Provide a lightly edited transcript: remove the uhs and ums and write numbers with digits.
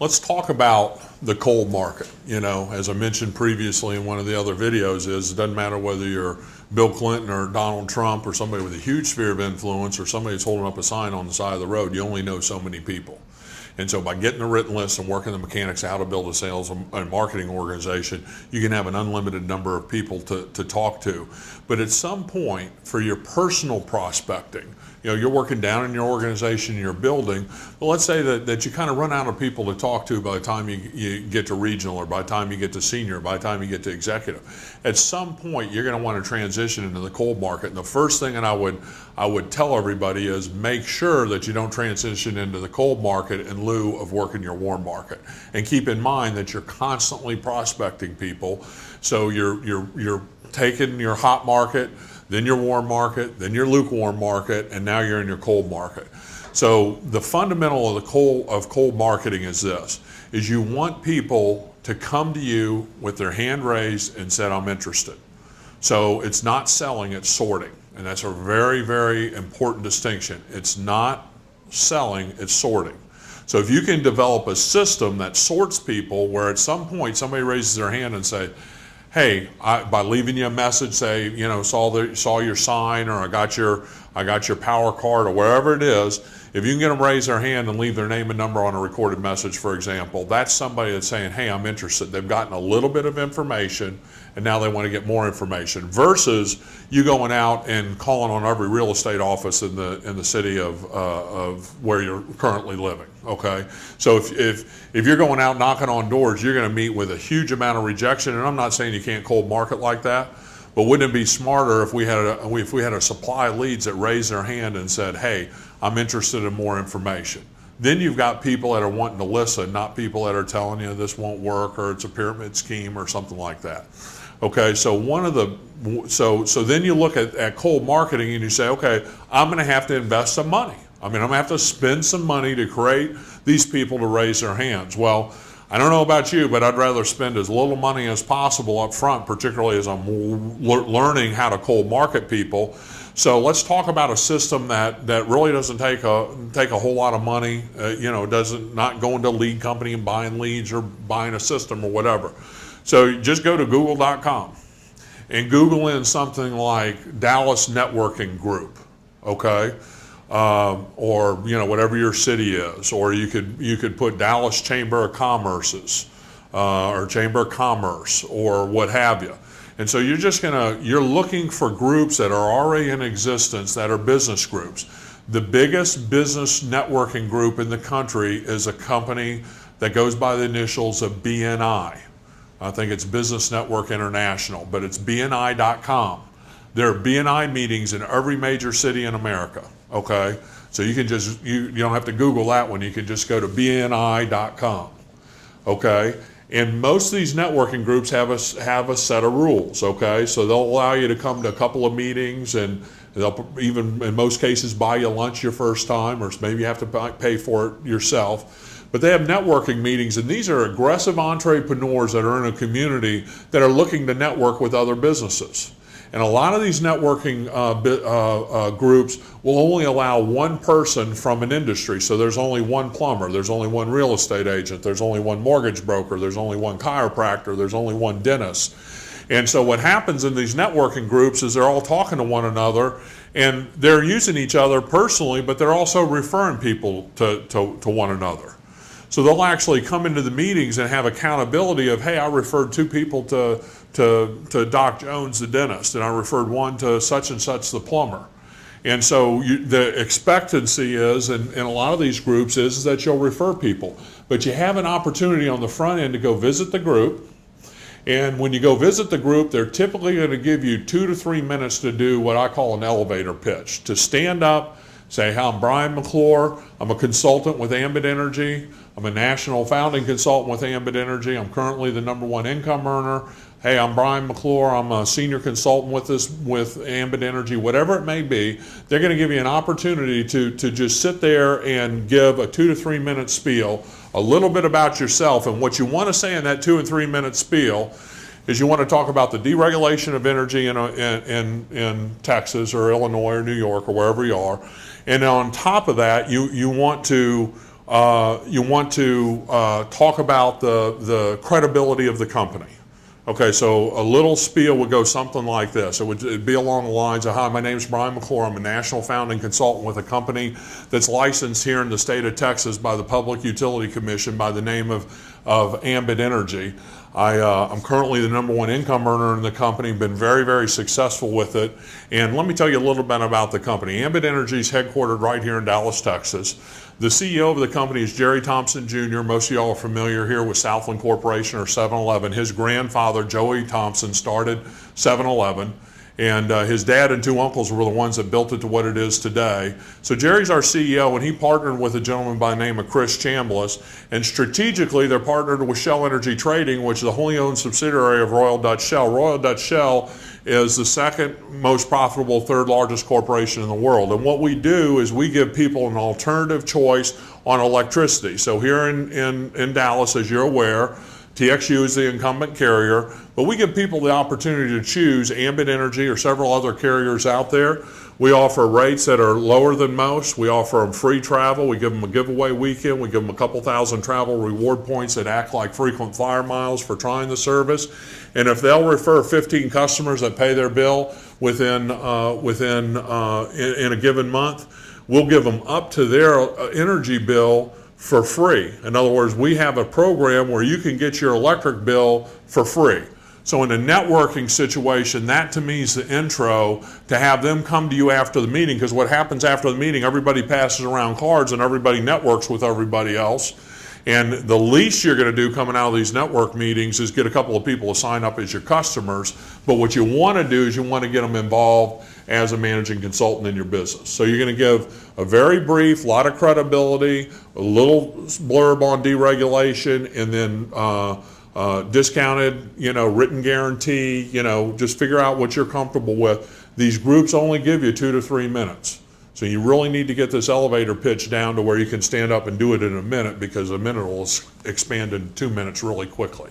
let's talk about the coal market. You know, as I mentioned previously in one of the other videos, it doesn't matter whether you're Bill Clinton or Donald Trump or somebody with a huge sphere of influence or somebody that's holding up a sign on the side of the road, you only know so many people. And so by getting a written list and working the mechanics how to build a sales and marketing organization, you can have an unlimited number of people to talk to. But at some point, for your personal prospecting, you know, you're working down in your organization, you're building, but let's say that you kind of run out of people to talk to by the time you get to regional, or by the time you get to senior, by the time you get to executive. At some point, you're going to want to transition into the coal market. And the first thing that I would tell everybody is make sure that you don't transition into the coal market in lieu of working your warm market. And keep in mind that you're constantly prospecting people. So you're taking your hot market, then your warm market, then your lukewarm market, and now you're in your cold market. So the fundamental of cold marketing is this, is you want people to come to you with their hand raised and said, I'm interested. So it's not selling, it's sorting. And that's a very, very important distinction. It's not selling, it's sorting. So if you can develop a system that sorts people, where at some point somebody raises their hand and say, hey, by leaving you a message, say, you know, saw your sign, or I got your power card, or wherever it is, if you can get them raise their hand and leave their name and number on a recorded message, for example, that's somebody that's saying, hey, I'm interested. They've gotten a little bit of information and now they want to get more information, versus you going out and calling on every real estate office in the city of where you're currently living. Okay, so if you're going out knocking on doors, you're going to meet with a huge amount of rejection. And I'm not saying you can't cold market like that, but wouldn't it be smarter if we had a supply of leads that raised their hand and said, hey, I'm interested in more information? Then you've got people that are wanting to listen, not people that are telling you this won't work, or it's a pyramid scheme or something like that. Okay, so so then you look at cold marketing and you say, okay, I'm going to have to invest some money. I mean, I'm going to have to spend some money to create these people to raise their hands. Well, I don't know about you, but I'd rather spend as little money as possible up front, particularly as I'm learning how to cold market people. So let's talk about a system that really doesn't take a whole lot of money. Not going to a lead company and buying leads or buying a system or whatever. So just go to google.com and Google in something like Dallas Networking Group, okay? Or whatever your city is, or you could put Dallas Chamber of Commerce's or Chamber of Commerce or what have you. And so you're looking for groups that are already in existence that are business groups. The biggest business networking group in the country is a company that goes by the initials of BNI. I think it's Business Network International, but it's BNI.com. There are BNI meetings in every major city in America, okay? So you can you don't have to Google that one, you can just go to BNI.com, okay? And most of these networking groups have a set of rules, okay? So they'll allow you to come to a couple of meetings, and they'll even, in most cases, buy you lunch your first time, or maybe you have to pay for it yourself. But they have networking meetings, and these are aggressive entrepreneurs that are in a community that are looking to network with other businesses. And a lot of these networking groups will only allow one person from an industry. So there's only one plumber, there's only one real estate agent, there's only one mortgage broker, there's only one chiropractor, there's only one dentist. And so what happens in these networking groups is they're all talking to one another, and they're using each other personally, but they're also referring people to one another. So they'll actually come into the meetings and have accountability of, hey, I referred two people to Doc Jones, the dentist, and I referred one to such and such, the plumber. And so the expectancy is, in a lot of these groups, is that you'll refer people. But you have an opportunity on the front end to go visit the group. And when you go visit the group, they're typically going to give you 2 to 3 minutes to do what I call an elevator pitch, to stand up, say, hi, I'm Brian McClure. I'm a consultant with Ambit Energy. I'm a national founding consultant with Ambit Energy. I'm currently the #1 income earner. Hey, I'm Brian McClure. I'm a senior consultant with Ambit Energy, whatever it may be. They're going to give you an opportunity to just sit there and give a 2 to 3 minute spiel, a little bit about yourself. And what you want to say in that 2 and 3 minute spiel is you want to talk about the deregulation of energy in Texas or Illinois or New York or wherever you are. And on top of that, you want to you want to talk about the credibility of the company. Okay, so a little spiel would go something like this. It'd be along the lines of, hi, my name is Brian McClure. I'm a national founding consultant with a company that's licensed here in the state of Texas by the Public Utility Commission by the name of Ambit Energy. I'm currently the #1 income earner in the company, been very, very successful with it. And let me tell you a little bit about the company. Ambit Energy is headquartered right here in Dallas, Texas. The CEO of the company is Jerry Thompson Jr. Most of y'all are familiar here with Southland Corporation or 7-Eleven. His grandfather, Joey Thompson, started 7-Eleven. And his dad and 2 uncles were the ones that built it to what it is today. So Jerry's our CEO, and he partnered with a gentleman by the name of Chris Chambliss. And strategically, they're partnered with Shell Energy Trading, which is a wholly owned subsidiary of Royal Dutch Shell. Royal Dutch Shell is the second most profitable, 3rd largest corporation in the world. And what we do is we give people an alternative choice on electricity. So here in Dallas, as you're aware, TXU is the incumbent carrier, but we give people the opportunity to choose Ambit Energy or several other carriers out there. We offer rates that are lower than most. We offer them free travel. We give them a giveaway weekend. We give them a couple thousand travel reward points that act like frequent flyer miles for trying the service. And if they'll refer 15 customers that pay their bill in a given month, we'll give them up to their energy bill for free. In other words, we have a program where you can get your electric bill for free. So in a networking situation, that to me is the intro to have them come to you after the meeting, because what happens after the meeting, everybody passes around cards and everybody networks with everybody else. And the least you're going to do coming out of these network meetings is get a couple of people to sign up as your customers. But what you want to do is you want to get them involved as a managing consultant in your business. So you're going to give a very brief, lot of credibility, a little blurb on deregulation, and then discounted, written guarantee, just figure out what you're comfortable with. These groups only give you 2 to 3 minutes. So you really need to get this elevator pitch down to where you can stand up and do it in a minute, because a minute will expand in 2 minutes really quickly.